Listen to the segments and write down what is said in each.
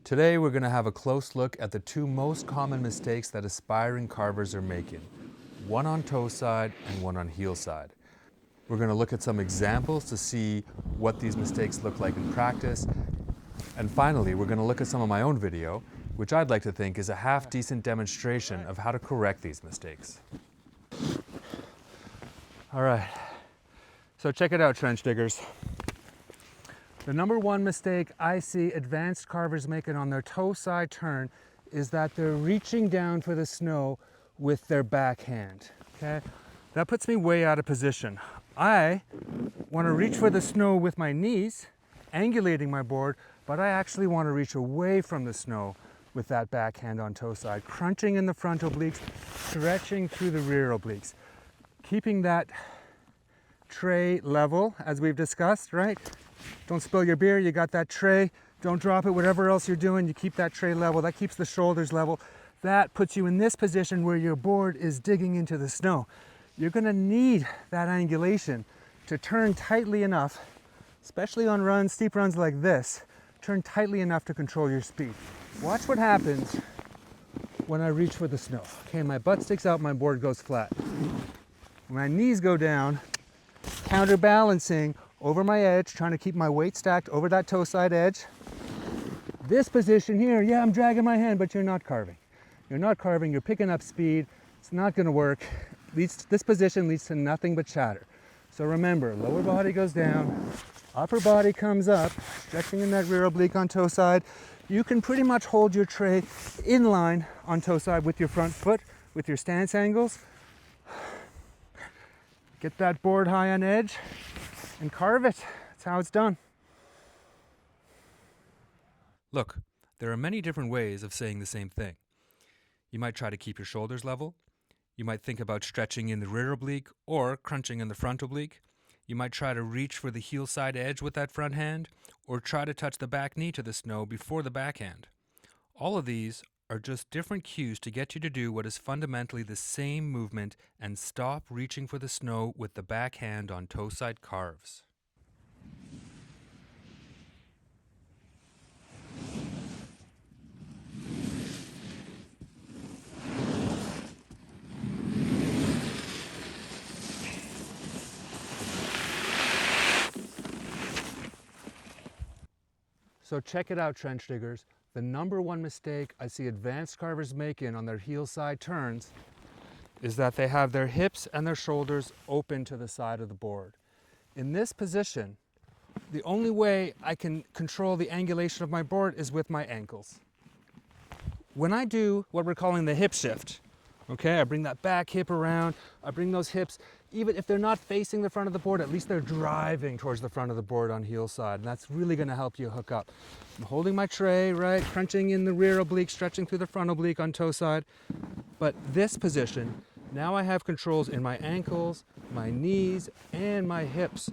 Today we're going to have a close look at the two most common mistakes that aspiring carvers are making. One on Toeside and one on Heelside. We're going to look at some examples to see what these mistakes look like in practice. And finally, we're going to look at some of my own video, which I'd like to think is a half-decent demonstration of how to correct these mistakes. All right, so check it out, trench diggers. The number one mistake I see advanced carvers making on their toe-side turn is that they're reaching down for the snow with their backhand, okay? That puts me way out of position. I want to reach for the snow with my knees, angulating my board, but I actually want to reach away from the snow with that backhand on toe-side, crunching in the front obliques, stretching through the rear obliques, keeping that tray level, as we've discussed, right? Don't spill your beer, you got that tray, don't drop it, whatever else you're doing, you keep that tray level, that keeps the shoulders level. That puts you in this position where your board is digging into the snow. You're gonna need that angulation to turn tightly enough, especially on runs, steep runs like this, turn tightly enough to control your speed. Watch what happens when I reach for the snow. Okay, my butt sticks out, my board goes flat. My knees go down, counterbalancing over my edge, trying to keep my weight stacked over that toe side edge. This position here, yeah, I'm dragging my hand, but you're not carving. You're not carving, you're picking up speed. It's not gonna work. This position leads to nothing but chatter. So remember, lower body goes down, upper body comes up, stretching in that rear oblique on toe side. You can pretty much hold your tray in line on toe side with your front foot, with your stance angles. Get that board high on edge and carve it. That's how it's done. Look, there are many different ways of saying the same thing. You might try to keep your shoulders level. You might think about stretching in the rear oblique or crunching in the front oblique. You might try to reach for the heel side edge with that front hand, or try to touch the back knee to the snow before the backhand. All of these are just different cues to get you to do what is fundamentally the same movement and stop reaching for the snow with the backhand on toe-side carves. So check it out, trench diggers. The number one mistake I see advanced carvers making on their heel side turns is that they have their hips and their shoulders open to the side of the board. In this position, the only way I can control the angulation of my board is with my ankles. When I do what we're calling the hip shift, okay, I bring that back hip around, I bring those hips, even if they're not facing the front of the board, at least they're driving towards the front of the board on heel side, and that's really gonna help you hook up. I'm holding my tray, right, crunching in the rear oblique, stretching through the front oblique on toe side. But this position, now I have controls in my ankles, my knees, and my hips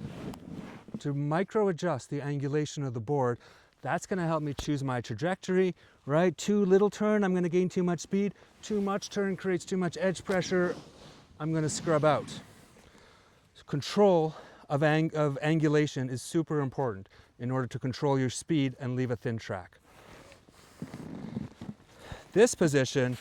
to micro adjust the angulation of the board. That's gonna help me choose my trajectory, right? Too little turn, I'm gonna gain too much speed. Too much turn creates too much edge pressure. I'm gonna scrub out. Control of angulation is super important in order to control your speed and leave a thin track. This position,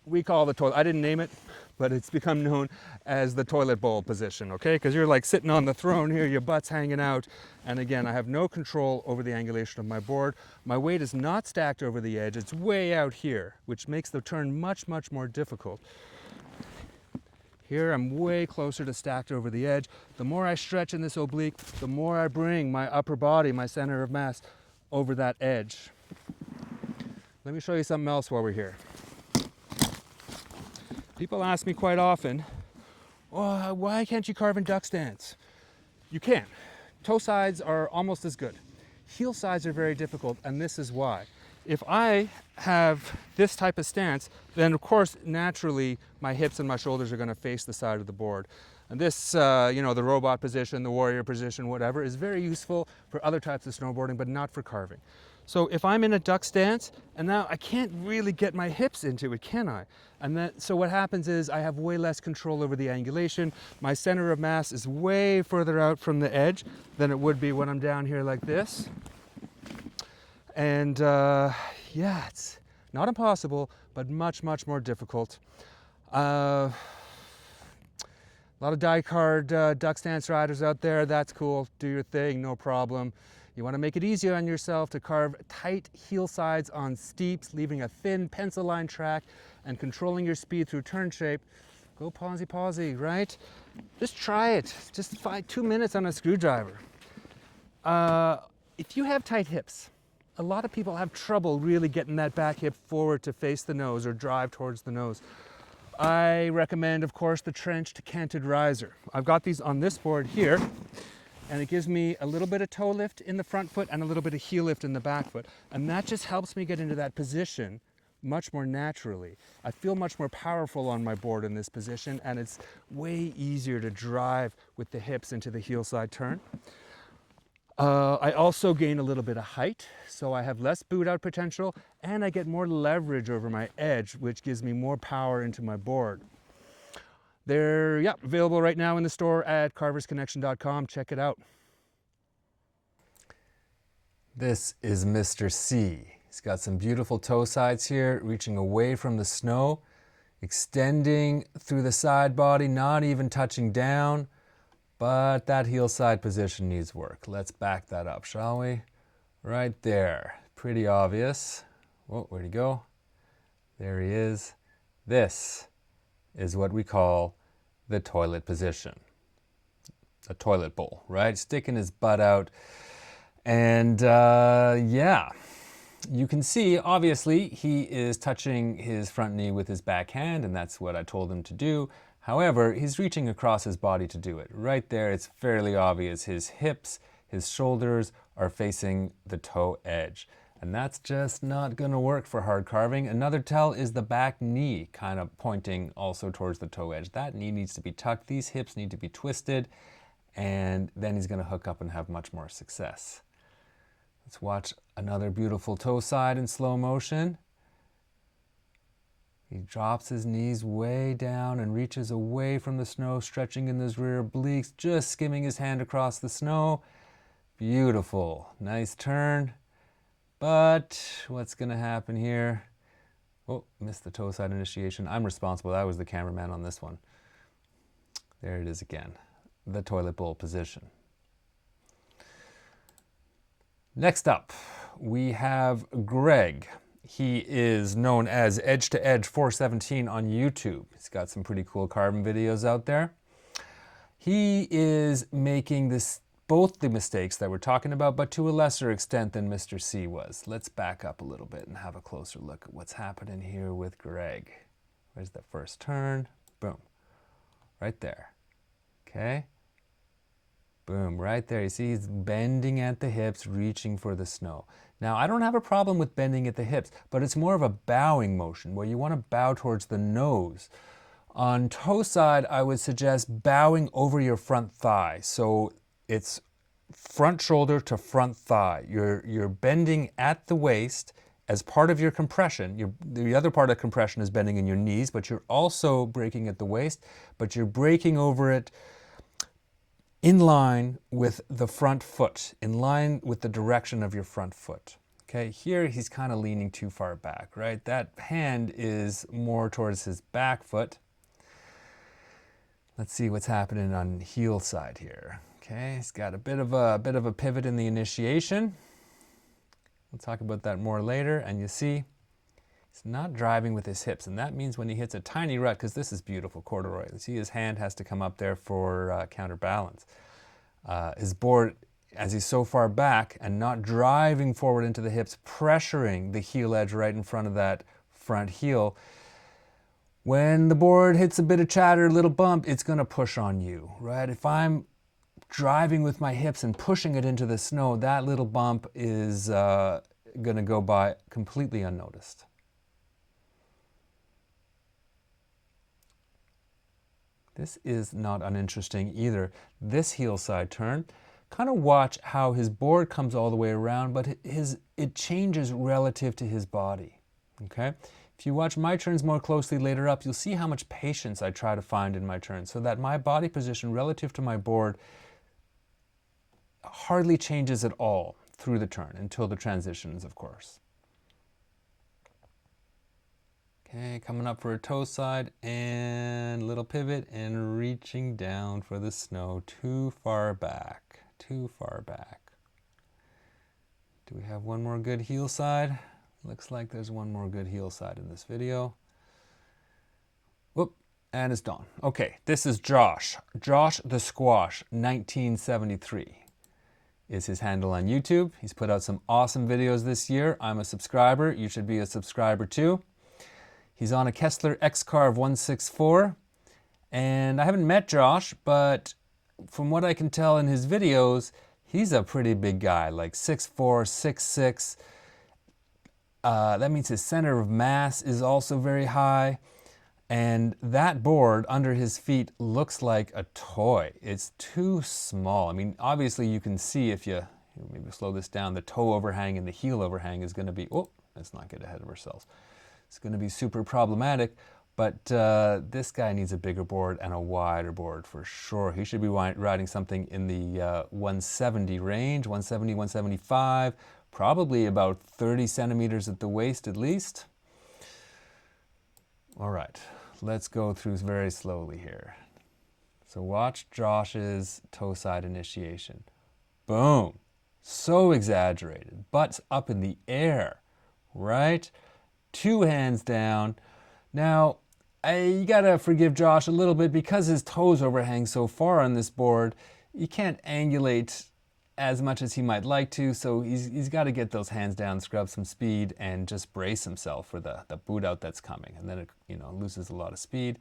we call the toilet, I didn't name it, but it's become known as the toilet bowl position, okay? Because you're like sitting on the throne here, your butt's hanging out, and again, I have no control over the angulation of my board. My weight is not stacked over the edge, it's way out here, which makes the turn much, much more difficult. Here, I'm way closer to stacked over the edge. The more I stretch in this oblique, the more I bring my upper body, my center of mass, over that edge. Let me show you something else while we're here. People ask me quite often, oh, why can't you carve in duck stance? You can. Toe sides are almost as good. Heel sides are very difficult, and this is why. If I have this type of stance, then of course, naturally, my hips and my shoulders are gonna face the side of the board. And this, you know, the robot position, the warrior position, whatever, is very useful for other types of snowboarding, but not for carving. So if I'm in a duck stance, and now I can't really get my hips into it, can I? And so what happens is I have way less control over the angulation. My center of mass is way further out from the edge than it would be when I'm down here like this. And yeah, it's not impossible, but much, much more difficult. A lot of die-card duck stance riders out there. That's cool. Do your thing, no problem. You want to make it easier on yourself to carve tight heel sides on steeps, leaving a thin pencil line track and controlling your speed through turn shape. Go pawsy, right? Just try it. Just 2 minutes on a screwdriver. If you have tight hips, a lot of people have trouble really getting that back hip forward to face the nose or drive towards the nose. I recommend, of course, the trenched canted riser. I've got these on this board here, and it gives me a little bit of toe lift in the front foot and a little bit of heel lift in the back foot. And that just helps me get into that position much more naturally. I feel much more powerful on my board in this position, and it's way easier to drive with the hips into the heel side turn. I also gain a little bit of height, so I have less boot out potential, and I get more leverage over my edge, which gives me more power into my board. They're available right now in the store at carversconnection.com. Check it out. This is Mr. C. He's got some beautiful toe sides here, reaching away from the snow, extending through the side body, not even touching down. But that heel side position needs work. Let's back that up, shall we? Right there. Pretty obvious. Whoa, where'd he go? There he is. This is what we call the toilet position. A toilet bowl, right? Sticking his butt out. And yeah, you can see, obviously, he is touching his front knee with his back hand, and that's what I told him to do. However, he's reaching across his body to do it. Right there, it's fairly obvious. His hips, his shoulders are facing the toe edge. And that's just not going to work for hard carving. Another tell is the back knee kind of pointing also towards the toe edge. That knee needs to be tucked. These hips need to be twisted. And then he's going to hook up and have much more success. Let's watch another beautiful toe side in slow motion. He drops his knees way down and reaches away from the snow, stretching in those rear obliques, just skimming his hand across the snow. Beautiful. Nice turn. But what's going to happen here? Oh, missed the toe side initiation. I'm responsible. I was the cameraman on this one. There it is again. The toilet bowl position. Next up, we have Greg. He is known as Edge to Edge 417 on YouTube. He's got some pretty cool carving videos out there. He is making both the mistakes that we're talking about, but to a lesser extent than Mr. C was. Let's back up a little bit and have a closer look at what's happening here with Greg. Where's the first turn? Boom. Right there. Okay. Boom, right there. You see he's bending at the hips, reaching for the snow. Now, I don't have a problem with bending at the hips, but it's more of a bowing motion where you want to bow towards the nose. On toe side, I would suggest bowing over your front thigh. So it's front shoulder to front thigh. You're bending at the waist as part of your compression. The other part of compression is bending in your knees, but you're also breaking at the waist, but you're breaking over it in line with the front foot, in line with the direction of your front foot. Okay, here he's kind of leaning too far back, right? That hand is more towards his back foot. Let's see what's happening on heel side here. Okay, he's got a bit of a pivot in the initiation. We'll talk about that more later, and you see he's not driving with his hips, and that means when he hits a tiny rut, because this is beautiful corduroy, you see his hand has to come up there for counterbalance. His board, as he's so far back and not driving forward into the hips, pressuring the heel edge right in front of that front heel, when the board hits a bit of chatter, a little bump, it's going to push on you, right? If I'm driving with my hips and pushing it into the snow, that little bump is going to go by completely unnoticed. This is not uninteresting either. This heel side turn, kind of watch how his board comes all the way around, but it changes relative to his body, okay? If you watch my turns more closely later up, you'll see how much patience I try to find in my turns so that my body position relative to my board hardly changes at all through the turn until the transitions, of course. Okay, coming up for a toe side and little pivot and reaching down for the snow. Too far back, too far back. Do we have one more good heel side? Looks like there's one more good heel side in this video. Whoop, and it's done. Okay, this is Josh. Josh the Squash, 1973 is his handle on YouTube. He's put out some awesome videos this year. I'm a subscriber. You should be a subscriber too. He's on a Kessler X-Carve 164. And I haven't met Josh, but from what I can tell in his videos, he's a pretty big guy, like 6'4", 6'6". That means his center of mass is also very high. And that board under his feet looks like a toy. It's too small. I mean, obviously you can see if you maybe slow this down, the toe overhang and the heel overhang is going to be, oh, let's not get ahead of ourselves. It's going to be super problematic, but this guy needs a bigger board and a wider board for sure. He should be riding something in the 170 range, 170, 175, probably about 30 centimeters at the waist at least. All right, let's go through very slowly here. So watch Josh's toe side initiation. Boom, so exaggerated, butts up in the air, right? 2 hands down. Now, you gotta forgive Josh a little bit because his toes overhang so far on this board. You can't angulate as much as he might like to, so he's got to get those hands down, scrub some speed, and just brace himself for the boot out that's coming. And then it loses a lot of speed.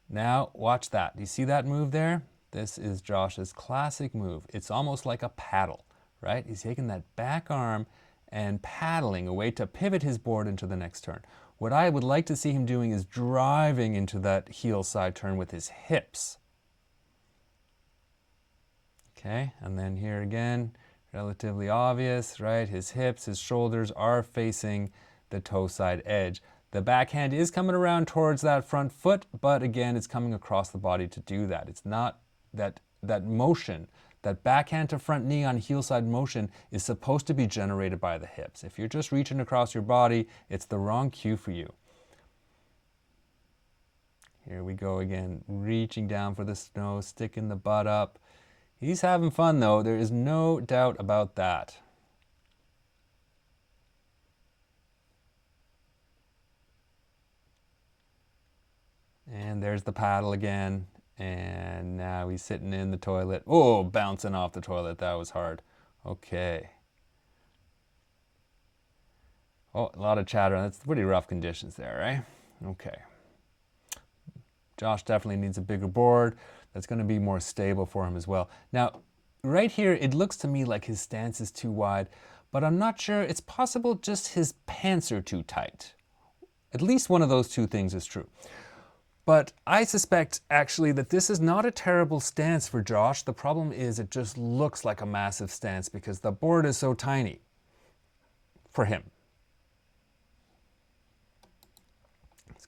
Now, watch that. Do you see that move there? This is Josh's classic move. It's almost like a paddle, right? He's taking that back arm and paddling away to pivot his board into the next turn. What I would like to see him doing is driving into that heel side turn with his hips. Okay, and then here again, relatively obvious, right? His hips, his shoulders are facing the toe side edge. The backhand is coming around towards that front foot, but again, it's coming across the body to do that. It's not that motion, that backhand to front knee on heel side motion is supposed to be generated by the hips. If you're just reaching across your body, it's the wrong cue for you. Here we go again, reaching down for the snow, sticking the butt up. He's having fun though, there is no doubt about that. And there's the paddle again. And now he's sitting in the toilet. Oh, bouncing off the toilet, that was hard. Okay. Oh, a lot of chatter. That's pretty rough conditions there, right? Okay. Josh definitely needs a bigger board. That's going to be more stable for him as well. Now, right here, it looks to me like his stance is too wide, but I'm not sure. It's possible just his pants are too tight. At least one of those two things is true. But I suspect actually that this is not a terrible stance for Josh. The problem is it just looks like a massive stance because the board is so tiny for him.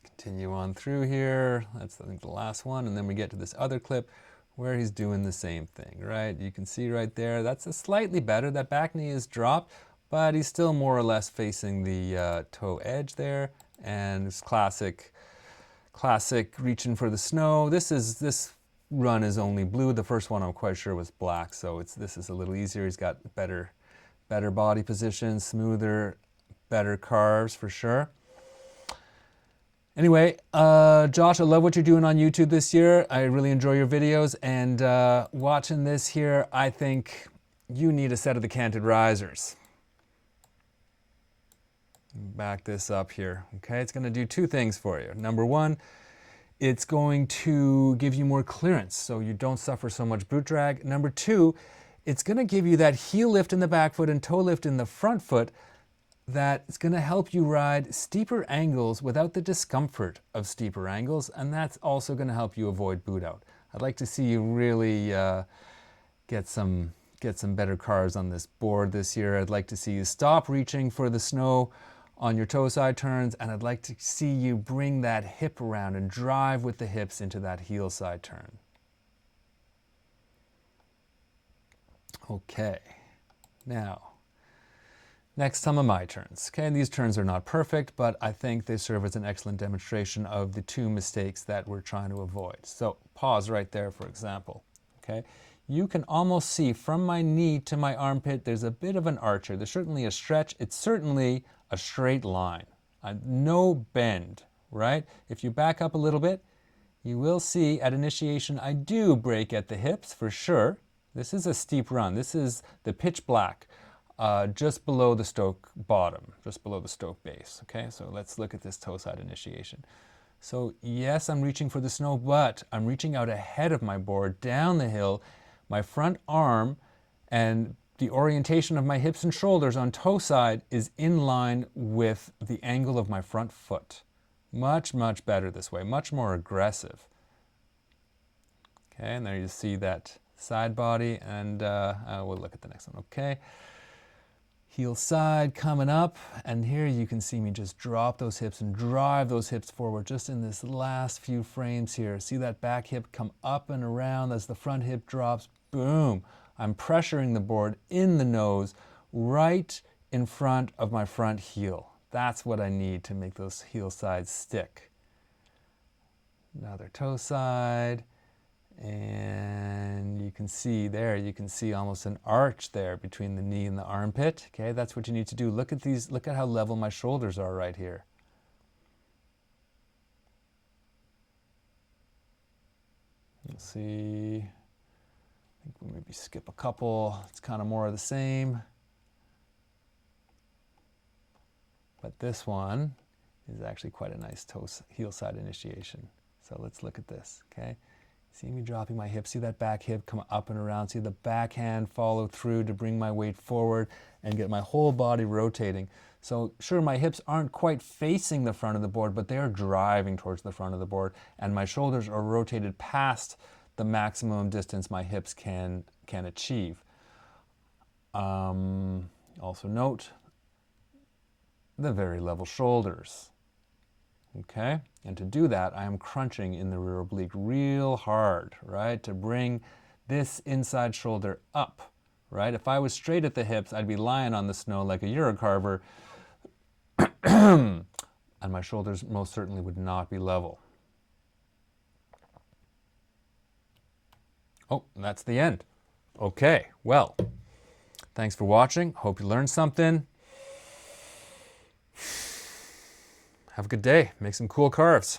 Continue on through here. That's, I think, the last one. And then we get to this other clip where he's doing the same thing, right? You can see right there, that's a slightly better. That back knee is dropped, but he's still more or less facing the toe edge there. And it's classic reaching for the snow. This run is only blue. The first one I'm quite sure was black, so this is a little easier. He's got better body position, smoother, better carves for sure. Anyway, Josh, I love what you're doing on YouTube this year. I really enjoy your videos, and watching this here, I think you need a set of the Canted Risers. Back this up here, okay? It's gonna do two things for you. Number one, it's going to give you more clearance so you don't suffer so much boot drag. Number two, it's gonna give you that heel lift in the back foot and toe lift in the front foot that's gonna help you ride steeper angles without the discomfort of steeper angles, and that's also gonna help you avoid boot out. I'd like to see you really get some better carves on this board this year. I'd like to see you stop reaching for the snow on your toe side turns, and I'd like to see you bring that hip around and drive with the hips into that heel side turn. Okay, now Next, some of my turns. Okay, these turns are not perfect, but I think they serve as an excellent demonstration of the two mistakes that we're trying to avoid. So pause right there, for example. Okay, you can almost see from my knee to my armpit, there's a bit of an arch here. There's certainly a stretch. It's certainly a straight line, no bend, right? If you back up a little bit, you will see at initiation, I do break at the hips for sure. This is a steep run. This is the pitch black. Just below the stoke bottom, just below the stoke base. Okay, so let's look at this toe side initiation. So yes, I'm reaching for the snow, but I'm reaching out ahead of my board, down the hill. My front arm and the orientation of my hips and shoulders on toe side is in line with the angle of my front foot. Much, much better this way, much more aggressive. Okay, and there you see that side body, and we'll look at the next one, okay? Heel side coming up, and here you can see me just drop those hips and drive those hips forward just in this last few frames here. See that back hip come up and around as the front hip drops, boom. I'm pressuring the board in the nose right in front of my front heel. That's what I need to make those heel sides stick. Another toe side. And you can see there, you can see almost an arch there between the knee and the armpit. Okay, that's what you need to do. Look at these, look at how level my shoulders are right here. Let's see, I think we'll maybe skip a couple. It's kind of more of the same. But this one is actually quite a nice heel side initiation. So let's look at this, okay? See me dropping my hip, see that back hip come up and around, see the backhand follow through to bring my weight forward and get my whole body rotating. So sure, my hips aren't quite facing the front of the board, but they are driving towards the front of the board, and my shoulders are rotated past the maximum distance my hips can achieve. Also note the very level shoulders. Okay, and to do that, I am crunching in the rear oblique real hard, right, to bring this inside shoulder up, right? If I was straight at the hips, I'd be lying on the snow like a Eurocarver, and my shoulders most certainly would not be level. Oh, that's the end. Okay, well, thanks for watching. Hope you learned something. Have a good day. Make some cool carves.